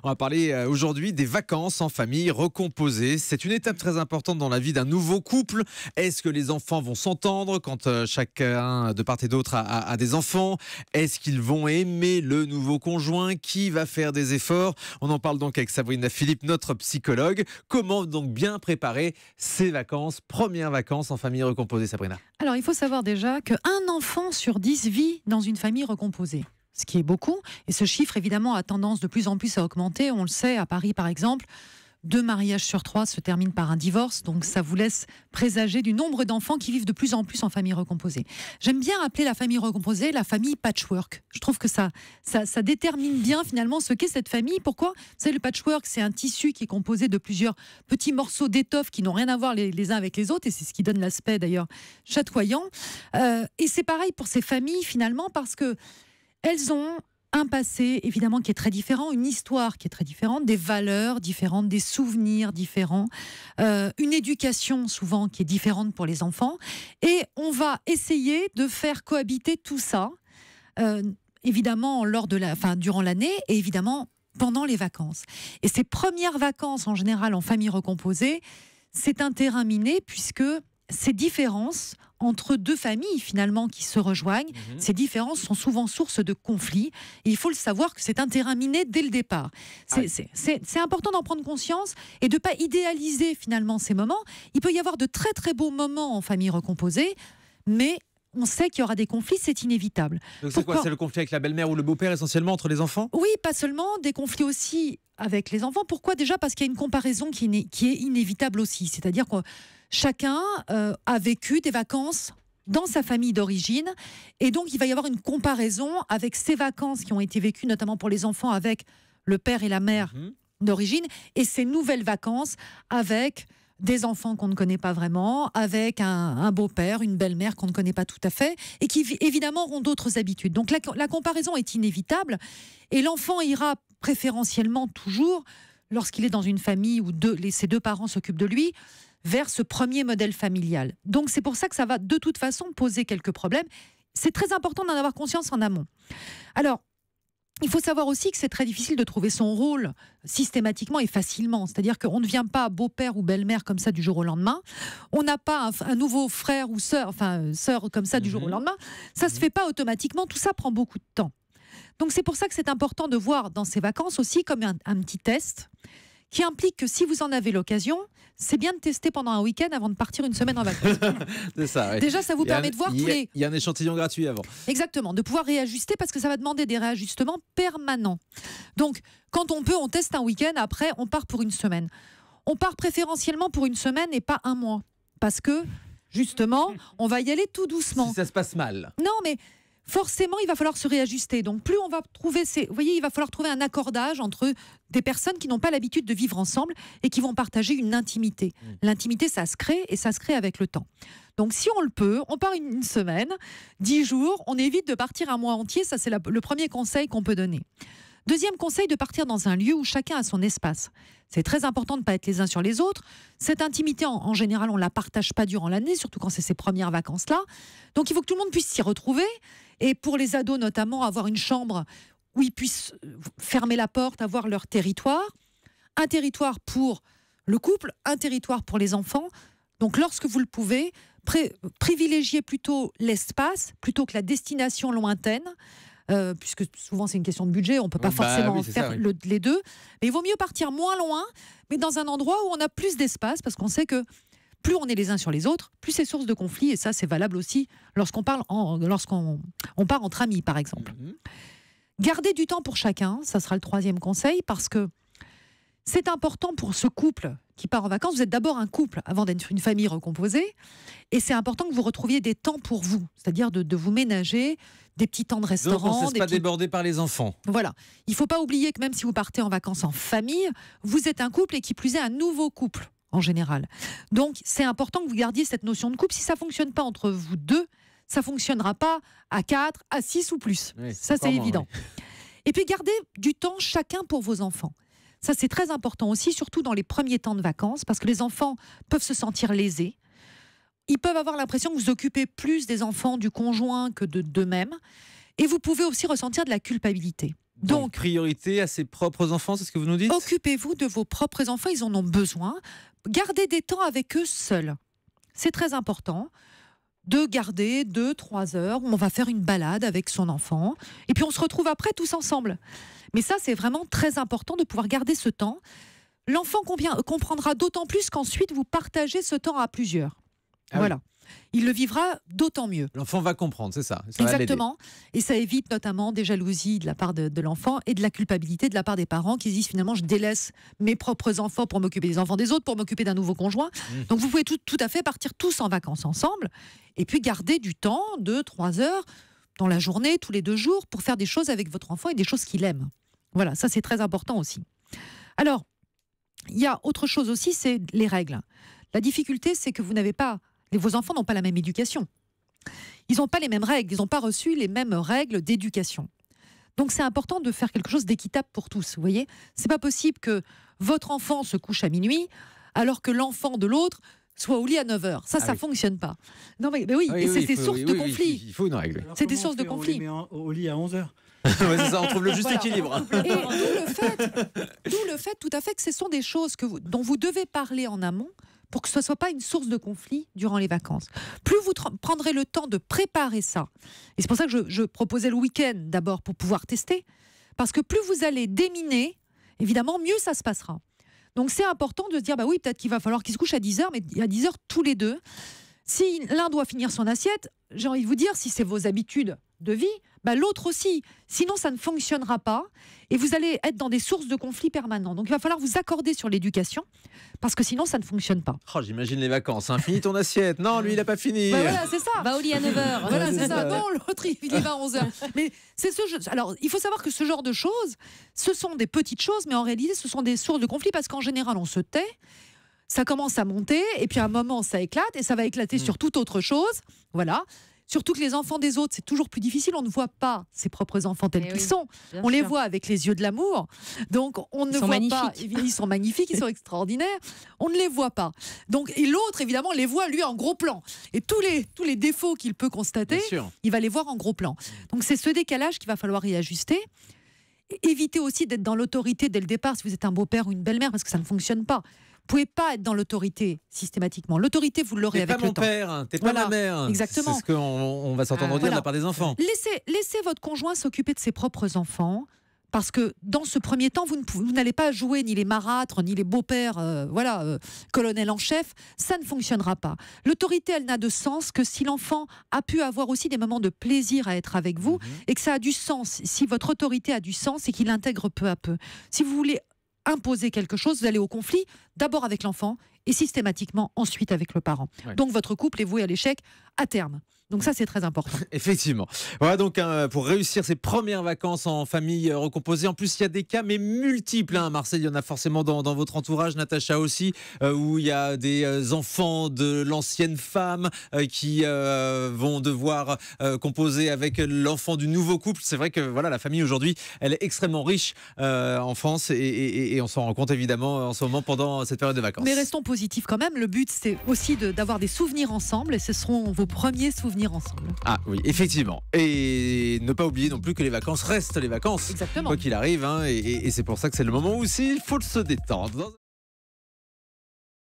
On va parler aujourd'hui des vacances en famille recomposées. C'est une étape très importante dans la vie d'un nouveau couple. Est-ce que les enfants vont s'entendre quand chacun de part et d'autre a des enfants? Est-ce qu'ils vont aimer le nouveau conjoint? Qui va faire des efforts? On en parle donc avec Sabrina Philippe, notre psychologue. Comment donc bien préparer ces vacances, premières vacances en famille recomposée, Sabrina? Alors, il faut savoir déjà qu'un enfant sur 10 vit dans une famille recomposée. Ce qui est beaucoup. Et ce chiffre, évidemment, a tendance de plus en plus à augmenter. On le sait, à Paris, par exemple, 2 mariages sur 3 se terminent par un divorce. Donc, ça vous laisse présager du nombre d'enfants qui vivent de plus en plus en famille recomposée. J'aime bien appeler la famille recomposée la famille patchwork. Je trouve que ça détermine bien, finalement, ce qu'est cette famille. Pourquoi? Vous savez, le patchwork, c'est un tissu qui est composé de plusieurs petits morceaux d'étoffe qui n'ont rien à voir les uns avec les autres. Et c'est ce qui donne l'aspect, d'ailleurs, chatoyant. Et c'est pareil pour ces familles, finalement, parce que elles ont un passé, évidemment, qui est très différent, une histoire qui est très différente, des valeurs différentes, des souvenirs différents, une éducation, souvent, qui est différente pour les enfants. Et on va essayer de faire cohabiter tout ça, évidemment, durant l'année et évidemment pendant les vacances. Et ces premières vacances, en général, en famille recomposée, c'est un terrain miné, puisque ces différences entre deux familles, finalement, qui se rejoignent, ces différences sont souvent source de conflits. Et il faut le savoir que c'est un terrain miné dès le départ. C'est important d'en prendre conscience et de ne pas idéaliser, finalement, ces moments. Il peut y avoir de très, très beaux moments en famille recomposée, mais on sait qu'il y aura des conflits, c'est inévitable. Donc c'est quoi? C'est le conflit avec la belle-mère ou le beau-père, essentiellement, entre les enfants? Oui, pas seulement, des conflits aussi avec les enfants. Pourquoi? Déjà parce qu'il y a une comparaison qui est inévitable aussi. C'est-à-dire que chacun a vécu des vacances dans sa famille d'origine, et donc il va y avoir une comparaison avec ces vacances qui ont été vécues, notamment pour les enfants, avec le père et la mère d'origine, et ces nouvelles vacances avec des enfants qu'on ne connaît pas vraiment, avec un beau-père, une belle-mère qu'on ne connaît pas tout à fait, et qui évidemment auront d'autres habitudes. Donc la comparaison est inévitable, et l'enfant ira préférentiellement toujours, lorsqu'il est dans une famille où ses deux parents s'occupent de lui, vers ce premier modèle familial. Donc c'est pour ça que ça va de toute façon poser quelques problèmes. C'est très important d'en avoir conscience en amont. Alors, il faut savoir aussi que c'est très difficile de trouver son rôle systématiquement et facilement. C'est-à-dire qu'on ne devient pas beau-père ou belle-mère comme ça du jour au lendemain. On n'a pas un nouveau frère ou sœur, sœur comme ça du jour au lendemain. Ça ne se fait pas automatiquement. Tout ça prend beaucoup de temps. Donc c'est pour ça que c'est important de voir dans ces vacances aussi comme un petit test qui implique que si vous en avez l'occasion, c'est bien de tester pendant un week-end avant de partir une semaine en vacances. C'est ça, oui. Déjà, ça vous permet de voir tous les... Il y a un échantillon gratuit avant. Exactement, de pouvoir réajuster, parce que ça va demander des réajustements permanents. Donc, quand on peut, on teste un week-end, après, on part pour une semaine. On part préférentiellement pour une semaine et pas un mois. Parce que, justement, on va y aller tout doucement. Si ça se passe mal. Non, mais... forcément, il va falloir se réajuster. Donc, plus on va trouver vous voyez, il va falloir trouver un accordage entre des personnes qui n'ont pas l'habitude de vivre ensemble et qui vont partager une intimité. L'intimité, ça se crée, et ça se crée avec le temps. Donc, si on le peut, on part une semaine, 10 jours, on évite de partir un mois entier. Ça, c'est le premier conseil qu'on peut donner. Deuxième conseil, de partir dans un lieu où chacun a son espace. C'est très important de ne pas être les uns sur les autres. Cette intimité, en général, on ne la partage pas durant l'année, surtout quand c'est ces premières vacances-là. Donc, il faut que tout le monde puisse s'y retrouver. Et pour les ados, notamment, avoir une chambre où ils puissent fermer la porte, avoir leur territoire. Un territoire pour le couple, un territoire pour les enfants. Donc, lorsque vous le pouvez, privilégiez plutôt l'espace plutôt que la destination lointaine. Puisque souvent c'est une question de budget, on ne peut pas forcément faire les deux. Mais il vaut mieux partir moins loin, mais dans un endroit où on a plus d'espace, parce qu'on sait que plus on est les uns sur les autres, plus c'est source de conflits, et ça c'est valable aussi lorsqu'on part entre amis, par exemple. Gardez du temps pour chacun, ça sera le troisième conseil, parce que c'est important pour ce couple qui part en vacances. Vous êtes d'abord un couple avant d'être une famille recomposée, et c'est important que vous retrouviez des temps pour vous, c'est-à-dire de vous ménager des petits temps de restaurant. Donc on ne se laisse pas déborder par les enfants. Voilà. Il ne faut pas oublier que même si vous partez en vacances en famille, vous êtes un couple, et qui plus est un nouveau couple en général. Donc c'est important que vous gardiez cette notion de couple. Si ça ne fonctionne pas entre vous deux, ça ne fonctionnera pas à 4, à 6 ou plus. Oui, ça c'est évident. Oui. Et puis gardez du temps chacun pour vos enfants. Ça, c'est très important aussi, surtout dans les premiers temps de vacances, parce que les enfants peuvent se sentir lésés. Ils peuvent avoir l'impression que vous occupez plus des enfants, du conjoint, que d'eux-mêmes. Et vous pouvez aussi ressentir de la culpabilité. Donc, priorité à ses propres enfants, c'est ce que vous nous dites? Occupez-vous de vos propres enfants, ils en ont besoin. Gardez des temps avec eux seuls. C'est très important de garder 2-3 heures où on va faire une balade avec son enfant. Et puis on se retrouve après tous ensemble. Mais ça, c'est vraiment très important de pouvoir garder ce temps. L'enfant comprendra d'autant plus qu'ensuite vous partagez ce temps à plusieurs. Ah voilà. oui. Il le vivra d'autant mieux. L'enfant va comprendre, c'est ça. Ça va Exactement. Et ça évite notamment des jalousies de la part de l'enfant et de la culpabilité de la part des parents qui se disent finalement je délaisse mes propres enfants pour m'occuper des enfants des autres, pour m'occuper d'un nouveau conjoint. Donc vous pouvez tout à fait partir tous en vacances ensemble et puis garder du temps, 2-3 heures dans la journée, tous les 2 jours, pour faire des choses avec votre enfant et des choses qu'il aime. Voilà, ça c'est très important aussi. Alors, il y a autre chose aussi, c'est les règles. La difficulté, c'est que vos enfants n'ont pas la même éducation. Ils n'ont pas les mêmes règles, ils n'ont pas reçu les mêmes règles d'éducation. Donc c'est important de faire quelque chose d'équitable pour tous, vous voyez. C'est pas possible que votre enfant se couche à minuit alors que l'enfant de l'autre soit au lit à 9h. Ça oui. fonctionne pas. Non mais oui, et c'est des sources de conflits. Il faut une règle. C'est des sources de conflits. On les met au lit à 11h. Ouais, c'est ça, on trouve le juste Voilà. équilibre. Et d'où le fait tout à fait que ce sont des choses dont vous devez parler en amont pour que ce ne soit pas une source de conflit durant les vacances. Plus vous prendrez le temps de préparer ça, et c'est pour ça que je proposais le week-end d'abord pour pouvoir tester, parce que plus vous allez déminer, évidemment, mieux ça se passera. Donc c'est important de se dire, bah oui, peut-être qu'il va falloir qu'ils se couchent à 10h, mais à 10h tous les deux. Si l'un doit finir son assiette, j'ai envie de vous dire, si c'est vos habitudes de vie, bah l'autre aussi. Sinon, ça ne fonctionnera pas et vous allez être dans des sources de conflits permanents. Donc, il va falloir vous accorder sur l'éducation parce que sinon, ça ne fonctionne pas. Oh, j'imagine les vacances. Hein. Finis ton assiette. Non, lui, il n'a pas fini. Bah voilà, c'est ça. Va au lit à 9h. Voilà, c'est ça. ouais. Non, l'autre, il y va à 11h. Mais c'est ce jeu. Alors, il faut savoir que ce genre de choses, ce sont des petites choses, mais en réalité, ce sont des sources de conflits parce qu'en général, on se tait. Ça commence à monter, et puis à un moment, ça éclate, et ça va éclater sur toute autre chose. Voilà. Surtout que les enfants des autres, c'est toujours plus difficile. On ne voit pas ses propres enfants tels qu'ils sont. On les voit avec les yeux de l'amour. Donc, on ne sont voit pas. magnifiques. Ils sont magnifiques, ils sont extraordinaires. On ne les voit pas. Donc, et l'autre, évidemment, les voit, lui, en gros plan. Et tous les défauts qu'il peut constater, Bien sûr. il va les voir en gros plan. Donc, c'est ce décalage qu'il va falloir y ajuster. Évitez aussi d'être dans l'autorité dès le départ si vous êtes un beau-père ou une belle-mère, parce que ça ne fonctionne pas. Vous pouvez pas être dans l'autorité systématiquement. L'autorité, vous l'aurez T'es avec pas le mon temps. père, hein. T'es pas Voilà, ma mère. exactement. C'est ce qu'on va s'entendre dire de Voilà. la part des enfants. Laissez votre conjoint s'occuper de ses propres enfants. Parce que dans ce premier temps, vous n'allez pas jouer ni les marâtres, ni les beaux-pères, colonel en chef. Ça ne fonctionnera pas. L'autorité, elle n'a de sens que si l'enfant a pu avoir aussi des moments de plaisir à être avec vous et que ça a du sens. Si votre autorité a du sens et qu'il l'intègre peu à peu. Si vous voulez imposer quelque chose, vous allez au conflit, d'abord avec l'enfant et systématiquement ensuite avec le parent. Ouais. Donc votre couple est voué à l'échec à terme. Donc ça, c'est très important. Effectivement. Voilà donc pour réussir ses premières vacances en famille recomposée. En plus, il y a des cas, mais multiples. À Marseille, il y en a forcément dans votre entourage, Natacha aussi, où il y a des enfants de l'ancienne femme qui vont devoir composer avec l'enfant du nouveau couple. C'est vrai que voilà, la famille aujourd'hui, elle est extrêmement riche en France et on s'en rend compte évidemment en ce moment pendant cette période de vacances. Mais restons positifs quand même. Le but, c'est aussi d'avoir des souvenirs ensemble et ce seront vos premiers souvenirs ensemble. Ah oui, effectivement. Et ne pas oublier non plus que les vacances restent les vacances. Exactement. Quoi qu'il arrive, hein, et c'est pour ça que c'est le moment où aussi il faut se détendre.